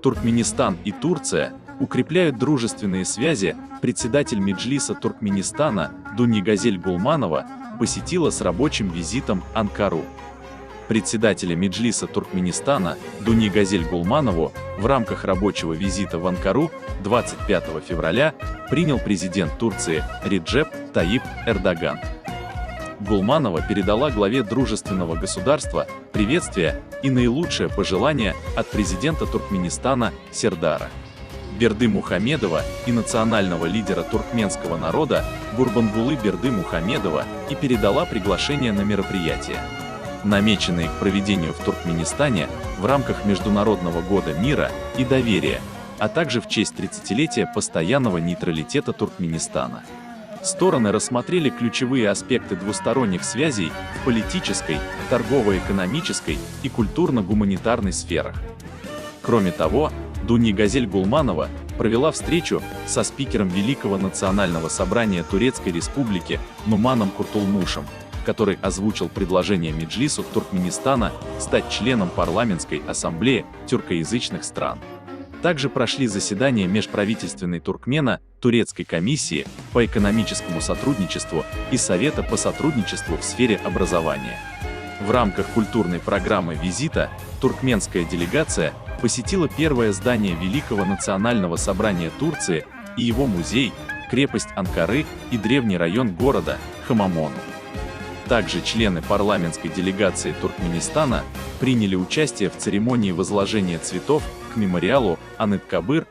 Туркменистан и Турция укрепляют дружественные связи. Председатель Меджлиса Туркменистана Дуни-Газель Гулманова посетила с рабочим визитом Анкару. Председателя Меджлиса Туркменистана Дуни-Газель Гулманову в рамках рабочего визита в Анкару 25 февраля принял президент Турции Реджеп Таyyip Эрдоган. Гулманова передала главе дружественного государства приветствие и наилучшее пожелание от президента Туркменистана Сердара Бердымухамедова и национального лидера туркменского народа Гурбангулы Бердымухамедова и передала приглашение на мероприятие, намеченные к проведению в Туркменистане в рамках Международного года мира и доверия, а также в честь 30-летия постоянного нейтралитета Туркменистана. Стороны рассмотрели ключевые аспекты двусторонних связей в политической, торгово-экономической и культурно-гуманитарной сферах. Кроме того, Дуни-Газель Гулманова провела встречу со спикером Великого национального собрания Турецкой Республики Нуманом Куртулмушем, который озвучил предложение Меджлису Туркменистана стать членом парламентской ассамблеи тюркоязычных стран. Также прошли заседания межправительственной Туркмено-Турецкой комиссии по экономическому сотрудничеству и Совета по сотрудничеству в сфере образования. В рамках культурной программы визита туркменская делегация посетила первое здание Великого национального собрания Турции и его музей, крепость Анкары и древний район города Хамамону. Также члены парламентской делегации Туркменистана приняли участие в церемонии возложения цветов к мемориалу Аныткабыр